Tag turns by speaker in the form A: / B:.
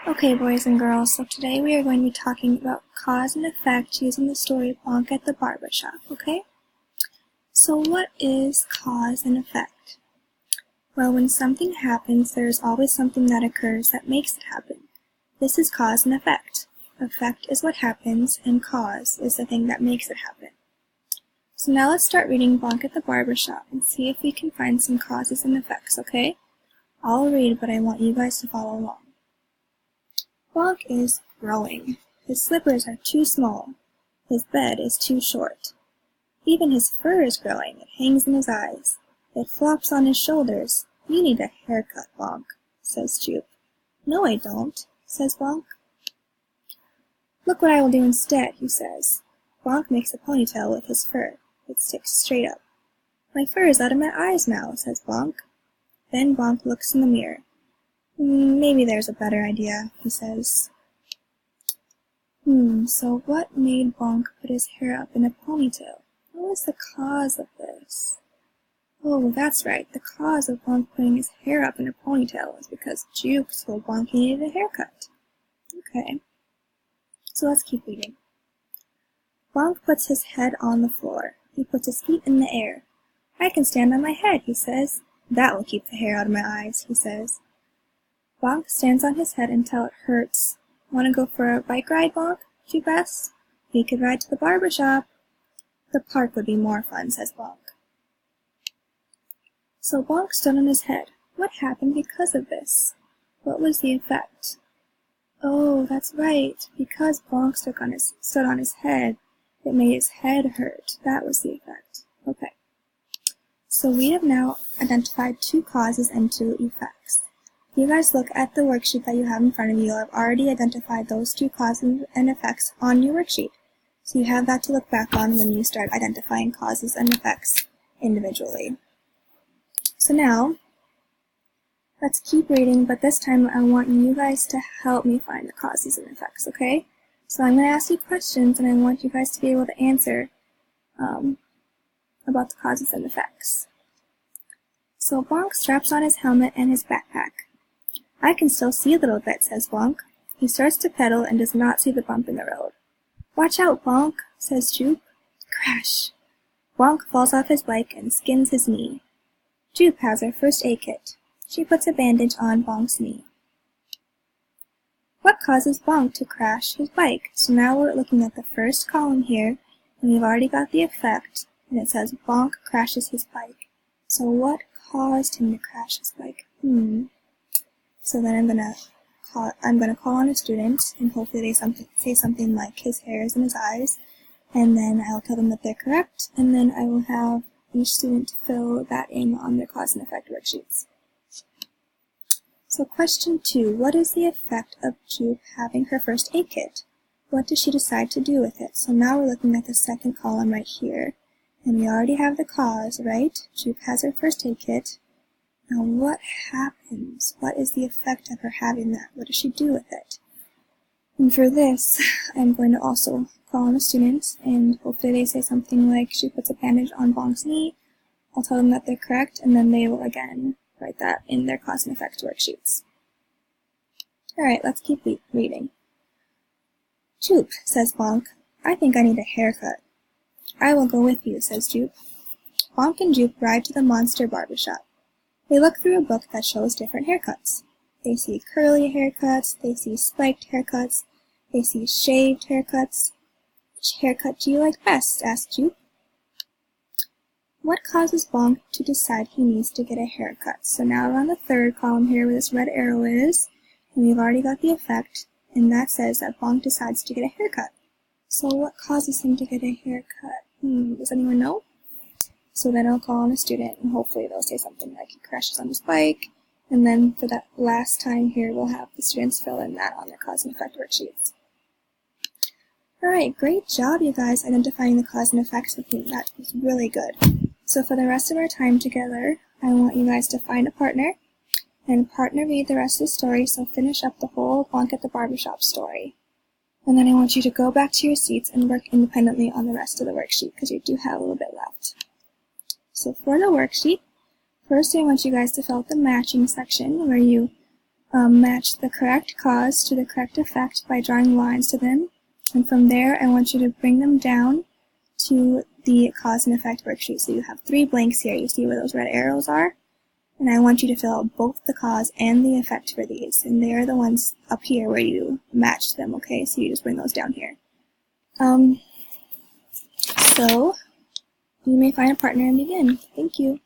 A: Okay, boys and girls, so today we are going to be talking about cause and effect using the story Bonk at the Barber Shop, okay? So what is cause and effect? Well, when something happens, there is always something that occurs that makes it happen. This is cause and effect. Effect is what happens, and cause is the thing that makes it happen. So now let's start reading Bonk at the Barber Shop and see if we can find some causes and effects, okay? I'll read, but I want you guys to follow along. Bonk is growing. His slippers are too small. His bed is too short. Even his fur is growing. It hangs in his eyes. It flops on his shoulders. You need a haircut, Bonk, says Jupe. No, I don't, says Bonk. Look what I will do instead, he says. Bonk makes a ponytail with his fur. It sticks straight up. My fur is out of my eyes now, says Bonk. Then Bonk looks in the mirror. Maybe there's a better idea, he says. So what made Bonk put his hair up in a ponytail? What was the cause of this? Oh, that's right. The cause of Bonk putting his hair up in a ponytail was because Jupe told Bonk he needed a haircut. Okay. So let's keep reading. Bonk puts his head on the floor. He puts his feet in the air. I can stand on my head, he says. That will keep the hair out of my eyes, he says. Bonk stands on his head until it hurts. Want to go for a bike ride, Bonk? Jupe asks. We could ride to the barber shop. The park would be more fun, says Bonk. So Bonk stood on his head. What happened because of this? What was the effect? Oh, that's right. Because Bonk stood on his head, it made his head hurt. That was the effect. Okay. So we have now identified two causes and two effects. If you guys look at the worksheet that you have in front of you, you'll have already identified those two causes and effects on your worksheet. So you have that to look back on when you start identifying causes and effects individually. So now, let's keep reading, but this time I want you guys to help me find the causes and effects, okay? So I'm going to ask you questions, and I want you guys to be able to answer about the causes and effects. So Bonk straps on his helmet and his backpack. I can still see a little bit, says Bonk. He starts to pedal and does not see the bump in the road. Watch out, Bonk, says Jupe. Crash! Bonk falls off his bike and skins his knee. Jupe has her first aid kit. She puts a bandage on Bonk's knee. What causes Bonk to crash his bike? So now we're looking at the first column here, and we've already got the effect, and it says Bonk crashes his bike. So what caused him to crash his bike? So then I'm gonna call on a student, and hopefully they say something like his hair is in his eyes, and then I'll tell them that they're correct, and then I will have each student fill that in on their cause and effect worksheets. So question 2, what is the effect of Jupe having her first aid kit? What does she decide to do with it? So now we're looking at the second column right here, and we already have the cause, right? Jupe has her first aid kit. Now what happens? What is the effect of her having that? What does she do with it? And for this, I'm going to also call on a student, and hopefully they say something like she puts a bandage on Bonk's knee. I'll tell them that they're correct, and then they will again write that in their cause and effect worksheets. Alright, let's keep reading. Jupe, says Bonk, I think I need a haircut. I will go with you, says Jupe. Bonk and Jupe ride to the Monster Barber Shop. They look through a book that shows different haircuts. They see curly haircuts, they see spiked haircuts, they see shaved haircuts. Which haircut do you like best? Asked Jupe. What causes Bonk to decide he needs to get a haircut? So now we're on the third column here where this red arrow is, and we've already got the effect, and that says that Bonk decides to get a haircut. So what causes him to get a haircut? Does anyone know? So then I'll call on a student, and hopefully they'll say something like he crashes on his bike, and then for that last time here, we'll have the students fill in that on their cause and effect worksheets. Alright, great job, you guys, identifying the cause and effects with me. That was really good. So for the rest of our time together, I want you guys to find a partner, and partner read the rest of the story, so finish up the whole Bonk at the Barber Shop story. And then I want you to go back to your seats and work independently on the rest of the worksheet, because you do have a little bit left. So for the worksheet, first I want you guys to fill out the matching section where you match the correct cause to the correct effect by drawing lines to them. And from there, I want you to bring them down to the cause and effect worksheet. So you have 3 blanks here. You see where those red arrows are? And I want you to fill out both the cause and the effect for these. And they're the ones up here where you match them, okay? So you just bring those down here. So you may find a partner and begin. Thank you.